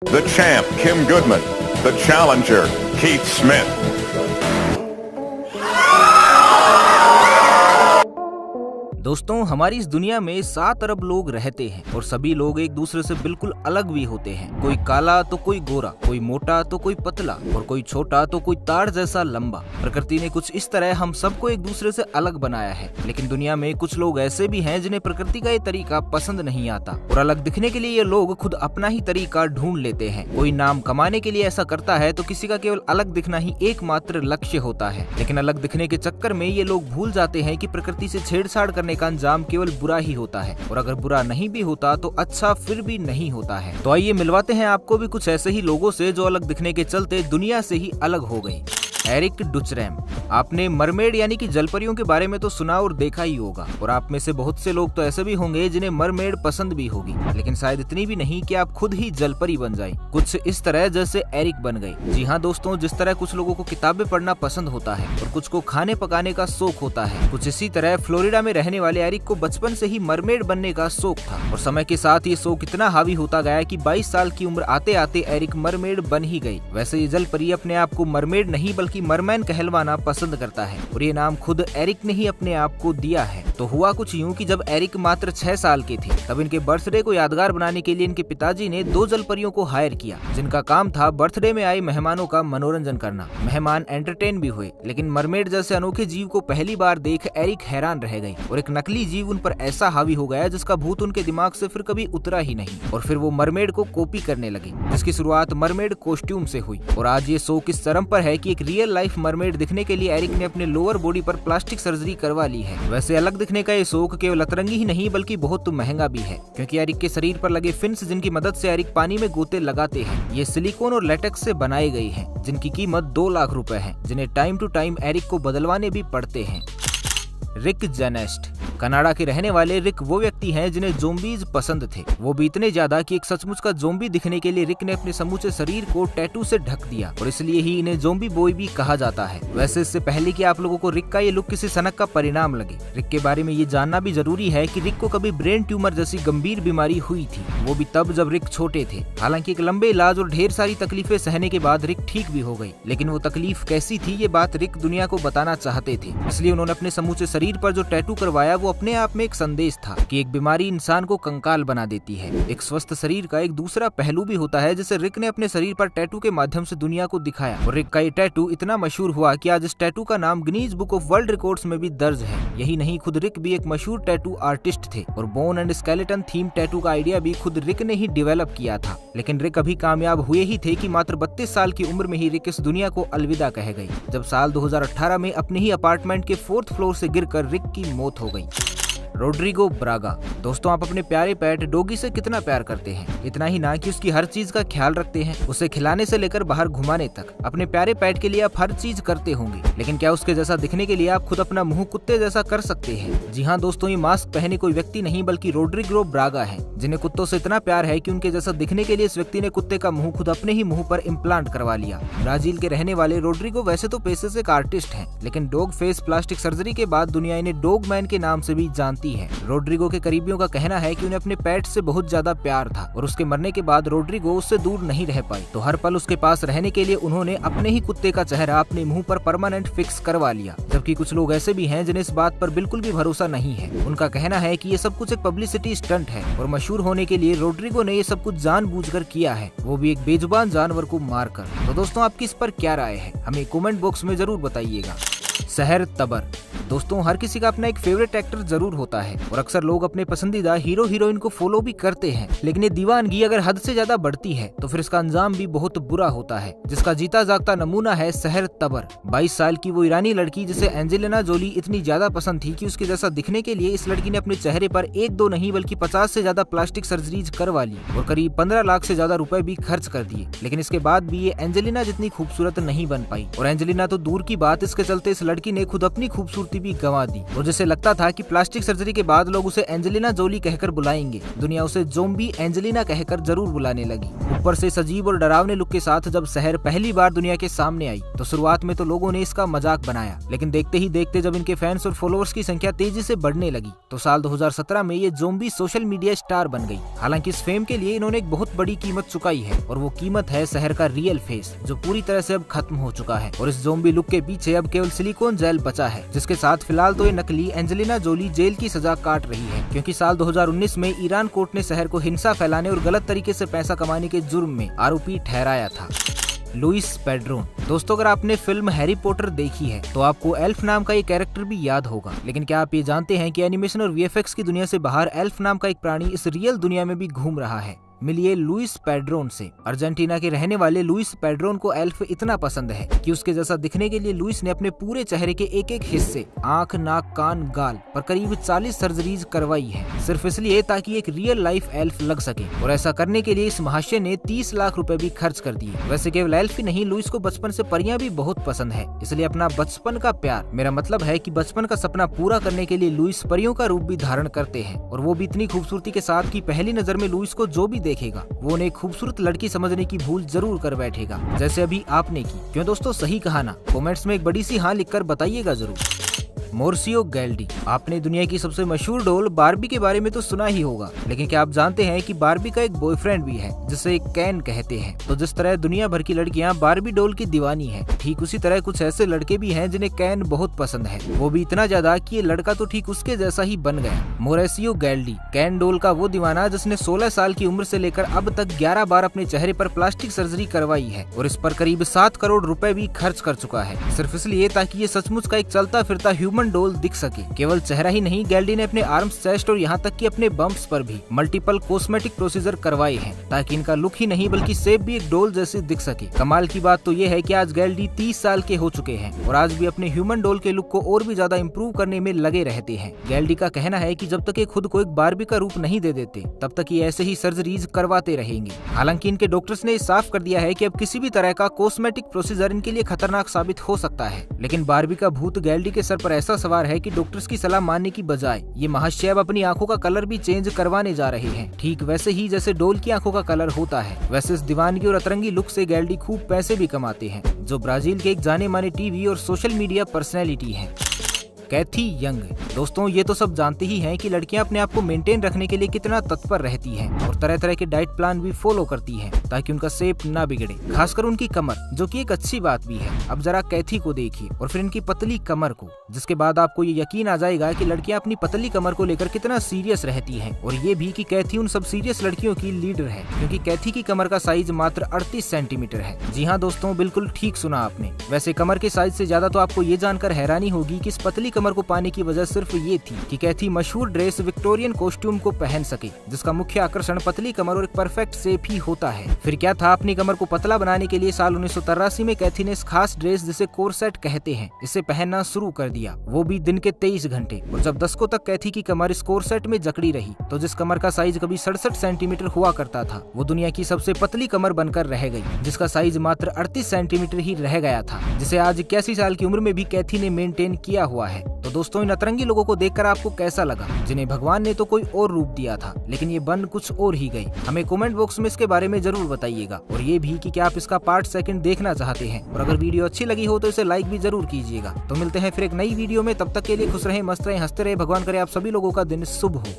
The champ, Kim Goodman. The challenger, Keith Smith. दोस्तों, हमारी इस दुनिया में 7 अरब लोग रहते हैं और सभी लोग एक दूसरे से बिल्कुल अलग भी होते हैं। कोई काला तो कोई गोरा, कोई मोटा तो कोई पतला और कोई छोटा तो कोई ताड़ जैसा लंबा। प्रकृति ने कुछ इस तरह हम सबको एक दूसरे से अलग बनाया है। लेकिन दुनिया में कुछ लोग ऐसे भी हैं जिन्हें प्रकृति का ये तरीका पसंद नहीं आता और अलग दिखने के लिए ये लोग खुद अपना ही तरीका ढूंढ लेते हैं। कोई नाम कमाने के लिए ऐसा करता है तो किसी का केवल अलग दिखना ही एकमात्र लक्ष्य होता है। लेकिन अलग दिखने के चक्कर में ये लोग भूल जाते हैं कि प्रकृति से छेड़छाड़ करने का अंजाम केवल बुरा ही होता है और अगर बुरा नहीं भी होता तो अच्छा फिर भी नहीं होता है। तो आइए मिलवाते हैं आपको भी कुछ ऐसे ही लोगों से जो अलग दिखने के चलते दुनिया से ही अलग हो गए। एरिक डुचरैम। आपने मरमेड यानी कि जलपरियों के बारे में तो सुना और देखा ही होगा और आप में से बहुत से लोग तो ऐसे भी होंगे जिन्हें मरमेड पसंद भी होगी, लेकिन शायद इतनी भी नहीं कि आप खुद ही जलपरी बन जाएं। कुछ इस तरह जैसे एरिक बन गई। जी हाँ दोस्तों, जिस तरह कुछ लोगों को किताबें पढ़ना पसंद होता है और कुछ को खाने पकाने का शौक होता है, कुछ इसी तरह फ्लोरिडा में रहने वाले एरिक को बचपन से ही मरमेड बनने का शौक था और समय के साथ ये शौक इतना हावी होता गया कि 22 साल की उम्र आते आते एरिक मरमेड बन ही गई। वैसे ये जलपरी अपने आप को मरमेड नहीं बल्कि मरमैन कहलवाना पसंद करता है और ये नाम खुद एरिक ने ही अपने आप को दिया है। तो हुआ कुछ यूं कि जब एरिक मात्र 6 साल के थे तब इनके बर्थडे को यादगार बनाने के लिए इनके पिताजी ने 2 जलपरियों को हायर किया जिनका काम था बर्थडे में आए मेहमानों का मनोरंजन करना। मेहमान एंटरटेन भी हुए, लेकिन मरमेड जैसे अनोखे जीव को पहली बार देख एरिक हैरान रह गई और एक नकली जीव उन पर ऐसा हावी हो गया जिसका भूत उनके दिमाग से फिर कभी उतरा ही नहीं और फिर वो मरमेड को कॉपी करने लगे, जिसकी शुरुआत मरमेड कॉस्ट्यूम से हुई और आज ये शौक इस चरम पर है कि एक रियल लाइफ मरमेड दिखने के लिए एरिक ने अपने लोअर बॉडी पर प्लास्टिक सर्जरी करवा ली है। वैसे अलग दिखने का ये शौक केवल अतरंगी ही नहीं बल्कि बहुत महंगा भी है, क्योंकि एरिक के शरीर पर लगे फिन्स जिनकी मदद से एरिक पानी में गोते लगाते हैं, ये सिलिकॉन और लेटेक्स से बनाए गए हैं जिनकी कीमत 2 लाख रुपए है, जिन्हें टाइम टू टाइम एरिक को बदलवाने भी पड़ते हैं। रिक जेनेस्ट। कनाडा के रहने वाले रिक वो व्यक्ति हैं जिन्हें ज़ोंबीज पसंद थे, वो भी इतने ज्यादा कि एक सचमुच का ज़ोंबी दिखने के लिए रिक ने अपने समूचे शरीर को टैटू से ढक दिया और इसलिए ही इन्हें ज़ोंबी बॉय भी कहा जाता है। वैसे इससे पहले कि आप लोगों को रिक का ये लुक किसी सनक का परिणाम लगे, रिक के बारे में ये जानना भी जरूरी है कि रिक को कभी ब्रेन ट्यूमर जैसी गंभीर बीमारी हुई थी, वो भी तब जब रिक छोटे थे। हालांकि एक लंबे इलाज और ढेर सारी तकलीफें सहने के बाद रिक ठीक भी हो गई, लेकिन वो तकलीफ कैसी थी ये बात रिक दुनिया को बताना चाहते थे, इसलिए उन्होंने अपने समूचे शरीर पर जो टैटू करवाया वो अपने आप में एक संदेश था कि एक बीमारी इंसान को कंकाल बना देती है। एक स्वस्थ शरीर का एक दूसरा पहलू भी होता है जिसे रिक ने अपने शरीर पर टैटू के माध्यम से दुनिया को दिखाया और रिक का ये टैटू इतना मशहूर हुआ कि आज इस टैटू का नाम Guinness book of world records में भी दर्ज है। यही नहीं, खुद रिक भी एक मशहूर टैटू आर्टिस्ट थे और bone and skeleton theme tattoo का आइडिया भी खुद रिक ने ही डेवलप किया था। लेकिन रिक अभी कामयाब हुए ही थे कि मात्र 32 साल की उम्र में ही रिक इस दुनिया को अलविदा कह गई, जब साल 2018 में अपने ही अपार्टमेंट के 4th फ्लोर से गिरकर रिक की मौत हो गई। Rodrigo Braga. दोस्तों, आप अपने प्यारे पेट डॉगी से कितना प्यार करते हैं? इतना ही ना कि उसकी हर चीज का ख्याल रखते हैं, उसे खिलाने से लेकर बाहर घुमाने तक। अपने प्यारे पेट के लिए आप हर चीज करते होंगे, लेकिन क्या उसके जैसा दिखने के लिए आप खुद अपना मुंह कुत्ते जैसा कर सकते हैं? जी हाँ दोस्तों, ये मास्क पहने कोई व्यक्ति नहीं बल्कि रोड्रिगो ब्रागा है, जिन्हें कुत्तों से इतना प्यार है कि उनके जैसा दिखने के लिए इस व्यक्ति ने कुत्ते का मुंह खुद अपने ही मुंह पर इम्प्लांट करवा लिया। ब्राजील के रहने वाले रोड्रिगो वैसे तो पेशे से एक आर्टिस्ट हैं, लेकिन डॉग फेस प्लास्टिक सर्जरी के बाद दुनिया इन्हें डॉग मैन के नाम से भी जानती है। रोड्रिगो के करीबियों का कहना है कि उन्हें अपने पेट से बहुत ज्यादा प्यार था और उसके मरने के बाद रोड्रिगो उससे दूर नहीं रह पाई, तो हर पल उसके पास रहने के लिए उन्होंने अपने ही कुत्ते का चेहरा अपने मुंह पर परमानेंट फिक्स करवा लिया। जबकि कुछ लोग ऐसे भी हैं जिन्हें इस बात पर बिल्कुल भी भरोसा नहीं है। उनका कहना है कि ये सब कुछ एक पब्लिसिटी स्टंट है और मशहूर होने के लिए रोड्रिगो ने ये सब कुछ जानबूझकर किया है, वो भी एक बेजुबान जानवर को मारकर। तो दोस्तों, आपकी इस पर क्या राय है? हमें कमेंट बॉक्स में जरूर बताइएगा। शहर तबर। दोस्तों, हर किसी का अपना एक फेवरेट एक्टर जरूर होता है और अक्सर लोग अपने पसंदीदा हीरो हीरोइन को फॉलो भी करते हैं, लेकिन ये दीवानगी अगर हद से ज्यादा बढ़ती है तो फिर इसका अंजाम भी बहुत बुरा होता है, जिसका जीता जागता नमूना है शहर तबर। 22 साल की वो ईरानी लड़की जिसे एंजेलिना जोली इतनी ज्यादा पसंद थी कि उसके जैसा दिखने के लिए इस लड़की ने अपने चेहरे पर 1-2 नहीं बल्कि 50 से ज्यादा प्लास्टिक सर्जरीज करवा ली और करीब 15 लाख से ज्यादा रुपए भी खर्च कर दिए, लेकिन इसके बाद भी ये एंजेलिना जितनी खूबसूरत नहीं बन पाई। और एंजेलिना तो दूर की बात, इसके चलते इस लड़की ने खुद अपनी खूबसूरती खूबसूरती भी गंवा दी और जिसे लगता था कि प्लास्टिक सर्जरी के बाद लोग उसे एंजेलिना जोली कहकर बुलाएंगे, दुनिया उसे ज़ोंबी एंजेलिना कहकर जरूर बुलाने लगी। ऊपर से सजीव और डरावने लुक के साथ जब शहर पहली बार दुनिया के सामने आई तो शुरुआत में तो लोगों ने इसका मजाक बनाया, लेकिन देखते ही देखते जब इनके फैंस और फॉलोअर्स की संख्या तेजी से बढ़ने लगी तो साल 2017 में ये ज़ोंबी सोशल मीडिया स्टार बन गई। हालांकि इस फेम के लिए इन्होंने एक बहुत बड़ी कीमत चुकाई है और वो कीमत है शहर का रियल फेस, जो पूरी तरह से अब खत्म हो चुका है और इस ज़ोंबी लुक के पीछे अब केवल सिलिकॉन जेल बचा है, जिसके साथ फिलहाल तो ये नकली एंजेलिना जोली जेल की सजा काट रही है, क्योंकि साल 2019 में ईरान कोर्ट ने शहर को हिंसा फैलाने और गलत तरीके से पैसा कमाने के जुर्म में आरोपी ठहराया था। लुइस पेड्रोन। दोस्तों, अगर आपने फिल्म हैरी पॉटर देखी है तो आपको एल्फ नाम का ये कैरेक्टर भी याद होगा, लेकिन क्या आप ये जानते हैं कि एनिमेशन और वीएफएक्स की दुनिया से बाहर एल्फ नाम का एक प्राणी इस रियल दुनिया में भी घूम रहा है। मिलिए लुइस पेड्रोन से। अर्जेंटीना के रहने वाले लुइस पेड्रोन को एल्फ इतना पसंद है कि उसके जैसा दिखने के लिए लुइस ने अपने पूरे चेहरे के एक एक हिस्से, आंख, नाक, कान, गाल पर करीब 40 सर्जरीज करवाई है, सिर्फ इसलिए ताकि एक रियल लाइफ एल्फ लग सके। और ऐसा करने के लिए इस महाशय ने 30 लाख रुपए भी खर्च कर दिए। वैसे केवल एल्फ ही नहीं, लुइस को बचपन से परियां भी बहुत पसंद है, इसलिए अपना बचपन का प्यार, मेरा मतलब है कि बचपन का सपना पूरा करने के लिए लुइस परियों का रूप भी धारण करते हैं, और वो भी इतनी खूबसूरती के साथ कि पहली नजर में लुइस को जो भी देखेगा वो उन्हें खूबसूरत लड़की समझने की भूल जरूर कर बैठेगा, जैसे अभी आपने की। क्यों दोस्तों, सही कहा ना? कमेंट्स में एक बड़ी सी हाँ लिखकर बताइएगा जरूर। मोर्सियो गैल्डी। आपने दुनिया की सबसे मशहूर डॉल बार्बी के बारे में तो सुना ही होगा, लेकिन क्या आप जानते हैं कि बार्बी का एक बॉयफ्रेंड भी है जिसे कैन कहते हैं। तो जिस तरह दुनिया भर की लड़कियां बार्बी डॉल की दीवानी हैं, ठीक उसी तरह कुछ ऐसे लड़के भी हैं जिन्हें कैन बहुत पसंद है, वो भी इतना ज्यादा कि ये लड़का तो ठीक उसके जैसा ही बन गया। मोर्सियो गैल्डी, कैन डॉल का वो दीवाना जिसने 16 साल की उम्र से लेकर अब तक 11 बार अपने चेहरे पर प्लास्टिक सर्जरी करवाई है और इस पर करीब 7 करोड़ रुपए भी खर्च कर चुका है, सिर्फ इसलिए ताकि ये सचमुच का एक चलता फिरता ह्यूमन डॉल दिख सके। केवल चेहरा ही नहीं, गैल्डी ने अपने आर्म्स, चेस्ट और यहाँ तक कि अपने बम्प्स पर भी मल्टीपल कॉस्मेटिक प्रोसीजर करवाए हैं, ताकि इनका लुक ही नहीं बल्कि शेप भी एक डॉल जैसी दिख सके। कमाल की बात तो ये है कि आज गैल्डी 30 साल के हो चुके हैं और आज भी अपने ह्यूमन डॉल के लुक को और भी ज्यादा इम्प्रूव करने में लगे रहते हैं। गैल्डी का कहना है कि जब तक ये खुद को एक बार्बी का रूप नहीं दे देते तब तक ये ऐसे ही सर्जरीज करवाते रहेंगे। हालांकि इनके डॉक्टर्स ने साफ कर दिया है कि अब किसी भी तरह का कॉस्मेटिक प्रोसीजर इनके लिए खतरनाक साबित हो सकता है, लेकिन बार्बी का भूत गैल्डी के सर पर ऐसा सवार है कि डॉक्टर्स की सलाह मानने की बजाय ये महाशय अब अपनी आंखों का कलर भी चेंज करवाने जा रहे हैं, ठीक वैसे ही जैसे डॉल की आंखों का कलर होता है। वैसे इस दीवानगी और अतरंगी लुक से गैल्डी खूब पैसे भी कमाते हैं, जो ब्राजील के एक जाने माने टीवी और सोशल मीडिया पर्सनैलिटी हैं। कैथी यंग। दोस्तों, ये तो सब जानते ही हैं कि लड़कियां अपने आप को मेंटेन रखने के लिए कितना तत्पर रहती हैं और तरह तरह के डाइट प्लान भी फॉलो करती हैं ताकि उनका शेप ना बिगड़े, खासकर उनकी कमर, जो कि एक अच्छी बात भी है। अब जरा कैथी को देखिए और फिर इनकी पतली कमर को, जिसके बाद आपको ये यकीन आ जाएगा कि लड़कियां अपनी पतली कमर को लेकर कितना सीरियस रहती हैं, और ये भी कि कैथी उन सब सीरियस लड़कियों की लीडर है, क्योंकि कैथी की कमर का साइज मात्र 38 सेंटीमीटर है। जी हाँ दोस्तों, बिल्कुल ठीक सुना आपने। वैसे कमर के साइज से ज्यादा तो आपको ये जानकर हैरानी होगी कि इस पतली कमर को पाने की वजह सिर्फ ये थी कि कैथी मशहूर ड्रेस विक्टोरियन कॉस्ट्यूम को पहन सके, जिसका मुख्य आकर्षण पतली कमर और एक परफेक्ट शेप ही होता है। फिर क्या था, अपनी कमर को पतला बनाने के लिए साल 1983 में कैथी ने इस खास ड्रेस जिसे कोरसेट कहते हैं, इसे पहनना शुरू कर दिया, वो भी दिन के 23 घंटे। और जब दशकों तक कैथी की कमर इस कोरसेट में जकड़ी रही तो जिस कमर का साइज कभी 67 सेंटीमीटर हुआ करता था, वो दुनिया की सबसे पतली कमर बनकर रह गई, जिसका साइज मात्र 38 सेंटीमीटर ही रह गया था, जिसे आज 81 साल की उम्र में भी कैथी ने मेंटेन किया हुआ है। तो दोस्तों, इन अतरंगी लोगों को देखकर आपको कैसा लगा, जिन्हें भगवान ने तो कोई और रूप दिया था लेकिन ये बन कुछ और ही गए? हमें कमेंट बॉक्स में इसके बारे में जरूर बताइएगा, और ये भी कि क्या आप इसका पार्ट 2 देखना चाहते हैं, और अगर वीडियो अच्छी लगी हो तो इसे लाइक भी जरूर कीजिएगा। तो मिलते हैं फिर एक नई वीडियो में, तब तक के लिए खुश रहें, मस्त रहें, हंसते रहें। भगवान करे आप सभी लोगों का दिन शुभ हो।